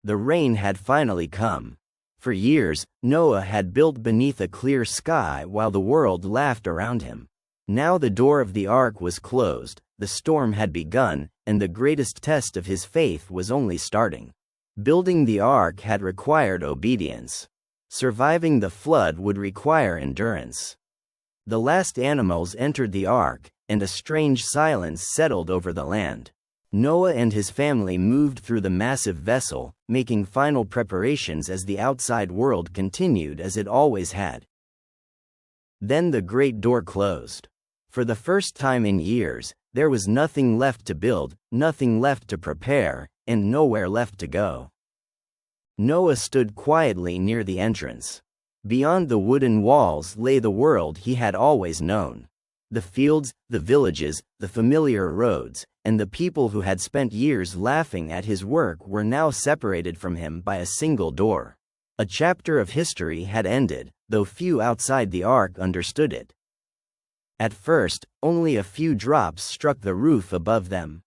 The rain had finally come. For years, Noah had built beneath a clear sky while the world laughed around him. Now the door of the ark was closed, the storm had begun, and the greatest test of his faith was only starting. Building the ark had required obedience. Surviving the flood would require endurance. The last animals entered the ark, and a strange silence settled over the land. Noah and his family moved through the massive vessel, making final preparations as the outside world continued as it always had. Then the great door closed. For the first time in years, there was nothing left to build, nothing left to prepare, and nowhere left to go. Noah stood quietly near the entrance. Beyond the wooden walls lay the world he had always known. The fields, the villages, the familiar roads, and the people who had spent years laughing at his work were now separated from him by a single door. A chapter of history had ended, though few outside the ark understood it. At first, only a few drops struck the roof above them.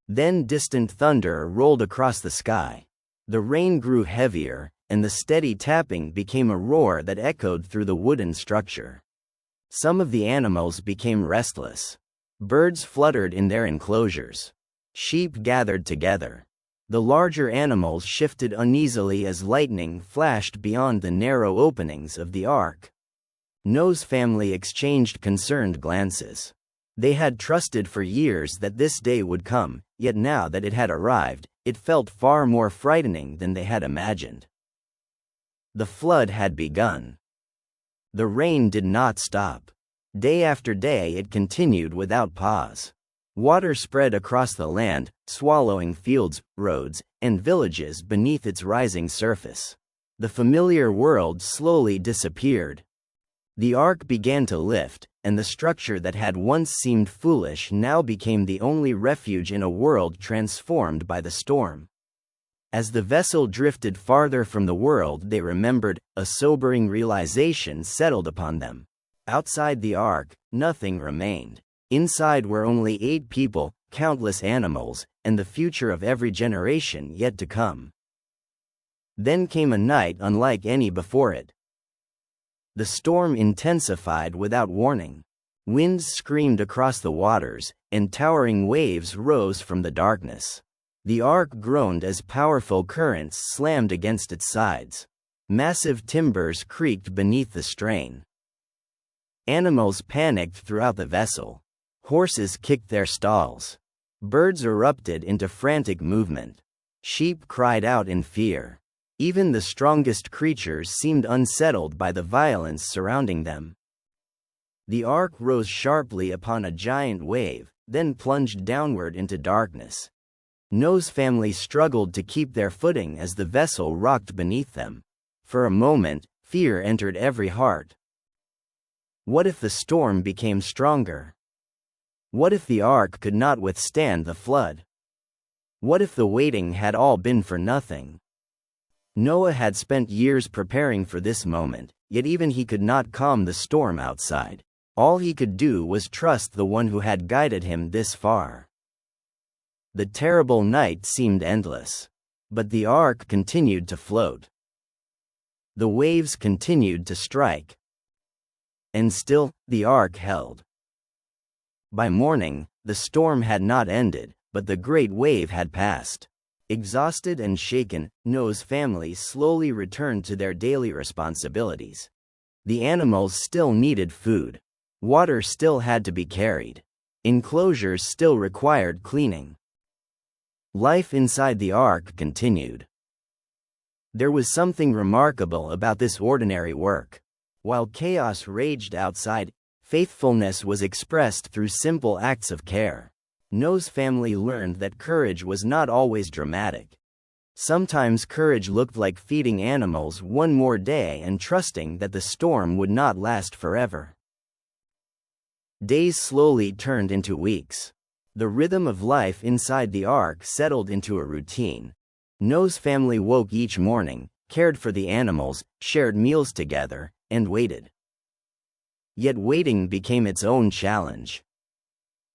Then distant thunder rolled across the sky. The rain grew heavier, and the steady tapping became a roar that echoed through the wooden structure. Some of the animals became restless. Birds fluttered in their enclosures. Sheep gathered together. The larger animals shifted uneasily as lightning flashed beyond the narrow openings of the ark. Noah's family exchanged concerned glances. They had trusted for years that this day would come, yet now that it had arrived, it felt far more frightening than they had imagined. The flood had begun. The rain did not stop. Day after day it continued without pause. Water spread across the land, swallowing fields, roads, and villages beneath its rising surface. The familiar world slowly disappeared. The ark began to lift, and the structure that had once seemed foolish now became the only refuge in a world transformed by the storm. As the vessel drifted farther from the world they remembered, a sobering realization settled upon them. Outside the ark, nothing remained. Inside were only 8 people, countless animals, and the future of every generation yet to come. Then came a night unlike any before it. The storm intensified without warning. Winds screamed across the waters, and towering waves rose from the darkness. The ark groaned as powerful currents slammed against its sides. Massive timbers creaked beneath the strain. Animals panicked throughout the vessel. Horses kicked their stalls. Birds erupted into frantic movement. Sheep cried out in fear. Even the strongest creatures seemed unsettled by the violence surrounding them. The ark rose sharply upon a giant wave, then plunged downward into darkness. Noah's family struggled to keep their footing as the vessel rocked beneath them. For a moment, fear entered every heart. What if the storm became stronger? What if the ark could not withstand the flood? What if the waiting had all been for nothing? Noah had spent years preparing for this moment, yet even he could not calm the storm outside. All he could do was trust the one who had guided him this far. The terrible night seemed endless. But the ark continued to float. The waves continued to strike. And still, the ark held. By morning, the storm had not ended, but the great wave had passed. Exhausted and shaken, Noah's family slowly returned to their daily responsibilities. The animals still needed food. Water still had to be carried. Enclosures still required cleaning. Life inside the ark continued. There was something remarkable about this ordinary work. While chaos raged outside, faithfulness was expressed through simple acts of care. Noah's family learned that courage was not always dramatic. Sometimes courage looked like feeding animals one more day and trusting that the storm would not last forever. Days slowly turned into weeks. The rhythm of life inside the ark settled into a routine. Noah's family woke each morning, cared for the animals, shared meals together, and waited. Yet waiting became its own challenge.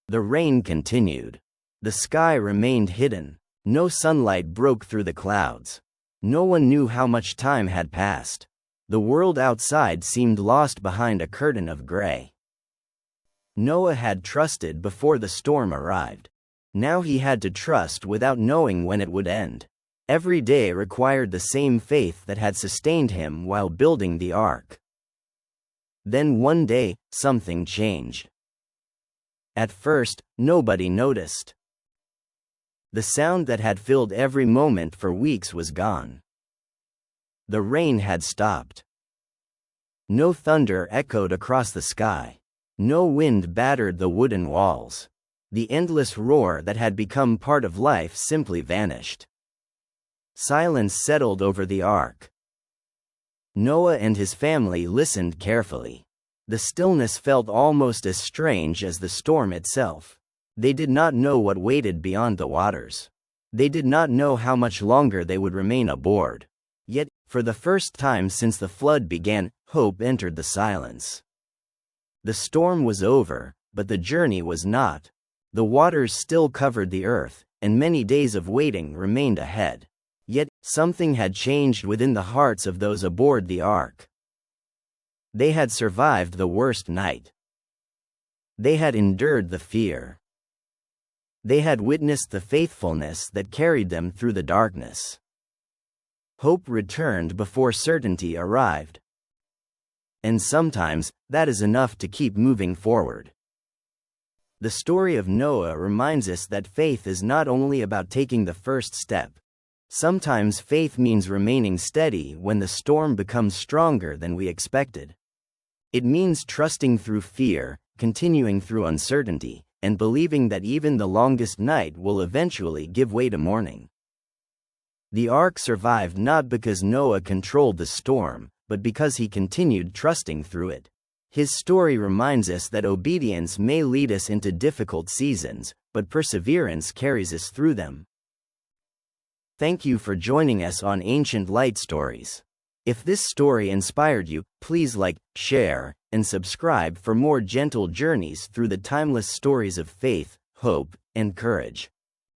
The rain continued. The sky remained hidden. No sunlight broke through the clouds. No one knew how much time had passed. The world outside seemed lost behind a curtain of gray. Noah had trusted before the storm arrived. Now he had to trust without knowing when it would end. Every day required the same faith that had sustained him while building the ark. Then one day, something changed. At first, nobody noticed. The sound that had filled every moment for weeks was gone. The rain had stopped. No thunder echoed across the sky. No wind battered the wooden walls. The endless roar that had become part of life simply vanished. Silence settled over the ark. Noah and his family listened carefully. The stillness felt almost as strange as the storm itself. They did not know what waited beyond the waters. They did not know how much longer they would remain aboard. Yet, for the first time since the flood began, hope entered the silence. The storm was over, but the journey was not. The waters still covered the earth, and many days of waiting remained ahead. Yet, something had changed within the hearts of those aboard the ark. They had survived the worst night. They had endured the fear. They had witnessed the faithfulness that carried them through the darkness. Hope returned before certainty arrived. And sometimes, that is enough to keep moving forward. The story of Noah reminds us that faith is not only about taking the first step. Sometimes faith means remaining steady when the storm becomes stronger than we expected. It means trusting through fear, continuing through uncertainty, and believing that even the longest night will eventually give way to morning. The ark survived not because Noah controlled the storm, but because he continued trusting through it. His story reminds us that obedience may lead us into difficult seasons, but perseverance carries us through them. Thank you for joining us on Ancient Light Stories. If this story inspired you, please like, share, and subscribe for more gentle journeys through the timeless stories of faith, hope, and courage.